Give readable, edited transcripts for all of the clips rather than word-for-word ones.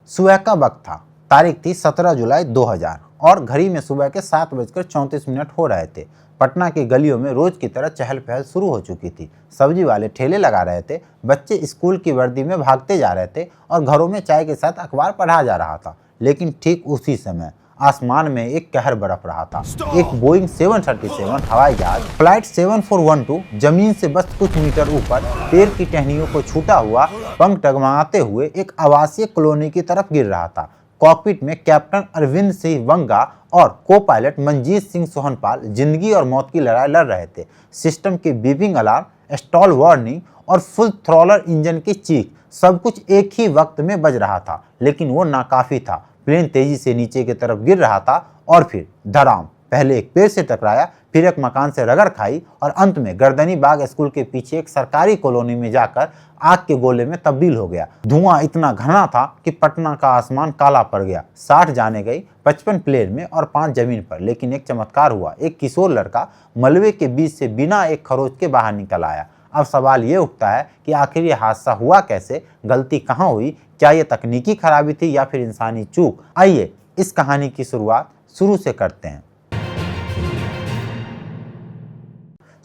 सुबह का वक्त था। तारीख थी 17 जुलाई 2000 और घड़ी में सुबह के 7:34 हो रहे थे। पटना की गलियों में रोज की तरह चहल पहल शुरू हो चुकी थी। सब्जी वाले ठेले लगा रहे थे, बच्चे स्कूल की वर्दी में भागते जा रहे थे और घरों में चाय के साथ अखबार पढ़ा जा रहा था। लेकिन ठीक उसी समय आसमान में एक कहर बरप रहा था। एक बोइंग 737 हवाई जहाज फ्लाइट 7412 जमीन से बस कुछ मीटर ऊपर पेड़ की टहनियों को छूटा हुआ पंख डगमगाते हुए एक आवासीय कॉलोनी की तरफ गिर रहा था। कॉकपिट में कैप्टन अरविंद सिंह वंगा और को पायलट मंजीत सिंह सोहनपाल जिंदगी और मौत की लड़ाई लड़ रहे थे। सिस्टम की बीपिंग अलार्म, स्टॉल वार्निंग और फुल थ्रॉटल इंजन की चीख, सब कुछ एक ही वक्त में बज रहा था। लेकिन वो नाकाफी था। प्लेन तेजी से नीचे की तरफ गिर रहा था और फिर धड़ाम, पहले एक पेड़ से टकराया, फिर एक मकान से रगड़ खाई और अंत में गर्दनी बाग स्कूल के पीछे एक सरकारी कॉलोनी में जाकर आग के गोले में तब्दील हो गया। धुआं इतना घना था कि पटना का आसमान काला पड़ गया। 60 जाने गई, 55 प्लेन में और 5 जमीन पर। लेकिन एक चमत्कार हुआ। एक किशोर लड़का मलबे के बीच से बिना एक खरोच के बाहर निकल आया। अब सवाल ये उठता है कि आखिर ये हादसा हुआ कैसे, गलती कहाँ हुई, क्या ये तकनीकी खराबी थी या फिर इंसानी चूक। आइए इस कहानी की शुरुआत शुरू से करते हैं।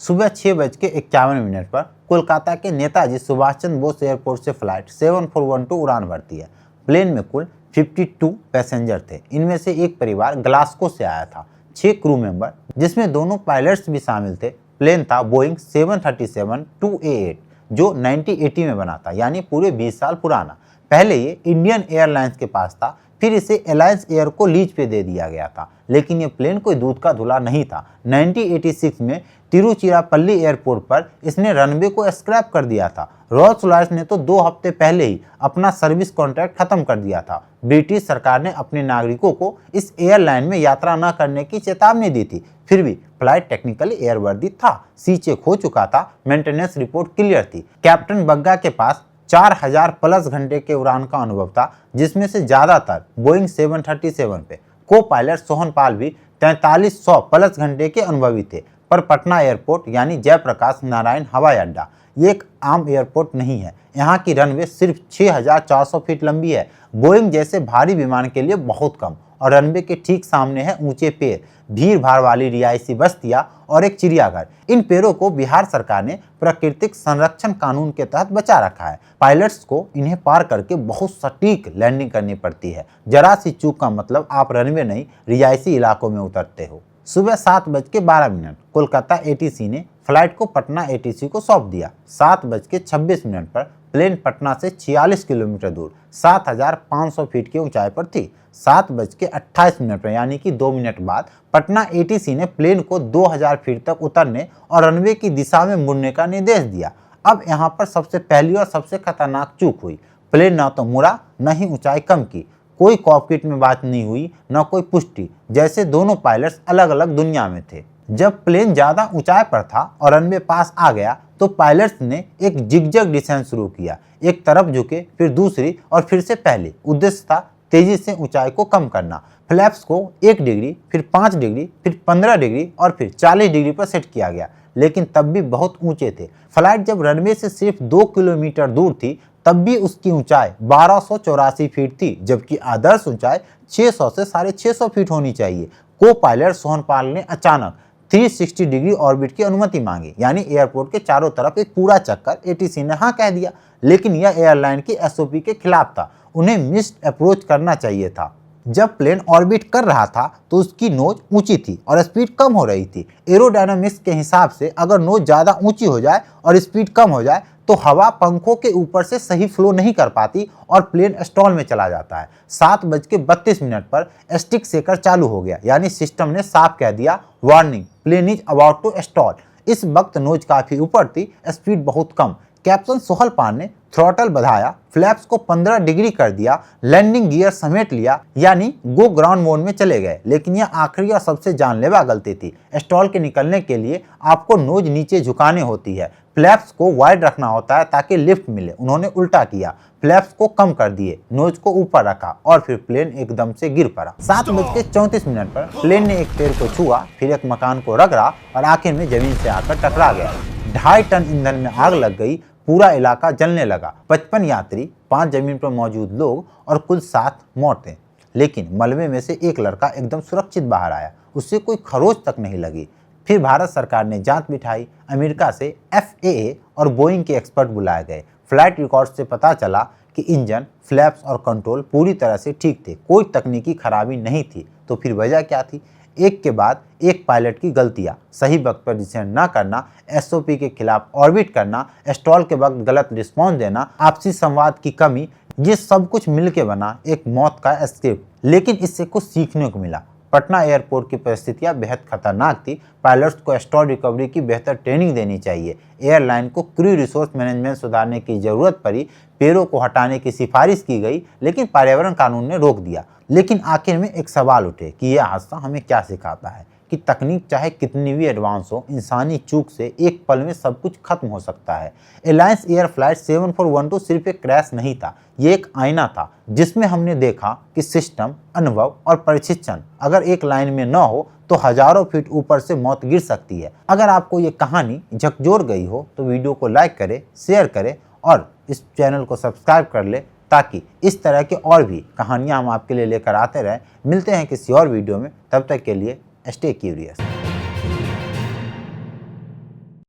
सुबह 6:51 पर कोलकाता के नेताजी सुभाष चंद्र बोस एयरपोर्ट से फ्लाइट 7412 उड़ान भरती है। प्लेन में कुल 52 पैसेंजर थे। इनमें से एक परिवार ग्लास्को से आया था। 6 क्रू मेंबर जिसमें दोनों पायलट्स भी शामिल थे। प्लेन था बोइंग 737-2A8 जो 1980 में बना था, यानी पूरे 20 साल पुराना। पहले ये इंडियन एयरलाइंस के पास था, फिर इसे अलायंस एयर को लीज पे दे दिया गया था। लेकिन ये प्लेन कोई दूध का धुला नहीं था। 1986 में तिरुचिरापल्ली एयरपोर्ट पर इसने रनवे को स्क्रैप कर दिया था। रोल्स रॉयस ने तो 2 हफ्ते पहले ही अपना सर्विस कॉन्ट्रैक्ट खत्म कर दिया था। ब्रिटिश सरकार ने अपने नागरिकों को इस एयरलाइन में यात्रा न करने की चेतावनी दी थी। फिर भी फ्लाइट टेक्निकली एयरवर्दी था। सी चेक हो चुका था, मेंटेनेंस रिपोर्ट क्लियर थी। कैप्टन बग्गा के पास 4000 प्लस घंटे के उड़ान का अनुभव था, जिसमें से ज्यादातर बोइंग 737 पे। को पायलट सोहनपाल भी 4300 प्लस घंटे के अनुभवी थे। पर पटना एयरपोर्ट यानी जयप्रकाश नारायण हवाई अड्डा ये एक आम एयरपोर्ट नहीं है। यहाँ की रनवे सिर्फ 6400 फीट लंबी है। बोइंग जैसे भारी विमान के लिए बहुत कम। और रनवे के ठीक सामने है ऊंचे पेड़, भीड़ भाड़ वाली रिहायशी बस्तियां और एक चिड़ियाघर। इन पेड़ों को बिहार सरकार ने प्राकृतिक संरक्षण कानून के तहत बचा रखा है। पायलट्स को इन्हें पार करके बहुत सटीक लैंडिंग करनी पड़ती है। जरा सी चूक का मतलब आप रनवे नहीं, रिहायशी इलाकों में उतरते हो। सुबह 7:12 कोलकाता ATC ने फ्लाइट को पटना ATC को सौंप दिया। 7:26 पर प्लेन पटना से 46 किलोमीटर दूर 7500 फीट की ऊंचाई पर थी। 7:28 पर यानी कि 2 मिनट बाद पटना ATC ने प्लेन को 2000 फीट तक उतरने और रनवे की दिशा में मुड़ने का निर्देश दिया। अब यहाँ पर सबसे पहली और सबसे खतरनाक चूक हुई। प्लेन न तो मुड़ा, न ही ऊंचाई कम की। कोई कॉकपिट में बात नहीं हुई, न कोई पुष्टि, जैसे दोनों पायलट्स अलग अलग दुनिया में थे। जब प्लेन ज्यादा ऊंचाई पर था और रनवे पास आ गया तो पायलट्स ने एक जिगजैग डिसेंट शुरू किया। एक तरफ झुके, फिर दूसरी और फिर से पहले। उद्देश्य था तेजी से ऊंचाई को कम करना। फ्लैप्स को 1 डिग्री, फिर 5 डिग्री, फिर 15 डिग्री और फिर 40 डिग्री पर सेट किया गया। लेकिन तब भी बहुत ऊंचे थे। फ्लाइट जब रनवे से सिर्फ 2 किलोमीटर दूर थी तब भी उसकी ऊंचाई 1284 फीट थी, जबकि आदर्श ऊंचाई 600 से 650 फीट होनी चाहिए। को पायलट सोहनपाल ने अचानक 360 डिग्री ऑर्बिट की अनुमति मांगी, यानी एयरपोर्ट के चारों तरफ एक पूरा चक्कर। ATC ने हाँ कह दिया। लेकिन यह एयरलाइन की SOP के खिलाफ था। उन्हें मिस्ड अप्रोच करना चाहिए था। जब प्लेन ऑर्बिट कर रहा था तो उसकी नोज ऊंची थी और स्पीड कम हो रही थी। एरोडायनामिक्स के हिसाब से अगर नोज ज़्यादा ऊंची हो जाए और स्पीड कम हो जाए तो हवा पंखों के ऊपर से सही फ्लो नहीं कर पाती और प्लेन स्टॉल में चला जाता है। 7:32 पर स्टिक शेकर चालू हो गया, यानी सिस्टम ने साफ कह दिया, warning, plane is about to stall. इस वक्त नोज काफी ऊपर थी, स्पीड बहुत कम। कैप्टन सोहनपाल ने थ्रॉटल बढ़ाया, फ्लैप्स को 15 डिग्री कर दिया, लैंडिंग गियर समेट लिया, यानी गो ग्राउंड मोड में चले गए। लेकिन यह आखिरी और सबसे जानलेवा गलती थी। स्टॉल के निकलने के लिए आपको नोज नीचे झुकाने होती है। फ्लैप्स को वाइड रखना होता है ताकि लिफ्ट मिले। उन्होंने उल्टा किया, फ्लैप्स को कम कर दिए, नोज को ऊपर रखा और फिर प्लेन एकदम से गिर पड़ा। 7:34 पर प्लेन ने एक पेड़ को छुआ, फिर एक मकान को रगड़ा और आखिर में जमीन से आकर टकरा गया। 2.5 टन ईंधन में आग लग गई। पूरा इलाका जलने लगा। 55 यात्री, 5 जमीन पर मौजूद लोग और कुल 7 मौतें। लेकिन मलबे में से एक लड़का एकदम सुरक्षित बाहर आया, उससे कोई खरोच तक नहीं लगी। फिर भारत सरकार ने जांच बिठाई। अमेरिका से FAA और बोइंग के एक्सपर्ट बुलाए गए। फ्लाइट रिकॉर्ड से पता चला कि इंजन, फ्लैप्स और कंट्रोल पूरी तरह से ठीक थे, कोई तकनीकी खराबी नहीं थी। तो फिर वजह क्या थी? एक के बाद एक पायलट की गलतियां, सही वक्त पर डिसीजन न करना, SOP के खिलाफ ऑर्बिट करना, स्टॉल के वक्त गलत रिस्पॉन्स देना, आपसी संवाद की कमी, ये सब कुछ मिलकर बना एक मौत का स्क्रिप्ट। लेकिन इससे कुछ सीखने को मिला। पटना एयरपोर्ट की परिस्थितियां बेहद खतरनाक थी। पायलट्स को स्टॉल रिकवरी की बेहतर ट्रेनिंग देनी चाहिए। एयरलाइन को क्रू रिसोर्स मैनेजमेंट सुधारने की जरूरत पड़ी। पेड़ों को हटाने की सिफारिश की गई, लेकिन पर्यावरण कानून ने रोक दिया। लेकिन आखिर में एक सवाल उठे कि यह हादसा हमें क्या सिखाता है कि तकनीक चाहे कितनी भी एडवांस हो, इंसानी चूक से एक पल में सब कुछ खत्म हो सकता है। एलायंस एयर फ्लाइट 7412 सिर्फ एक क्रैश नहीं था, ये एक आईना था जिसमें हमने देखा कि सिस्टम, अनुभव और प्रशिक्षण अगर एक लाइन में न हो तो हजारों फीट ऊपर से मौत गिर सकती है। अगर आपको ये कहानी झकझोर गई हो तो वीडियो को लाइक करें, शेयर करें और इस चैनल को सब्सक्राइब कर ले, ताकि इस तरह के और भी कहानियां हम आपके लिए लेकर आते रहें। मिलते हैं किसी और वीडियो में, तब तक के लिए स्टे क्यूरियस।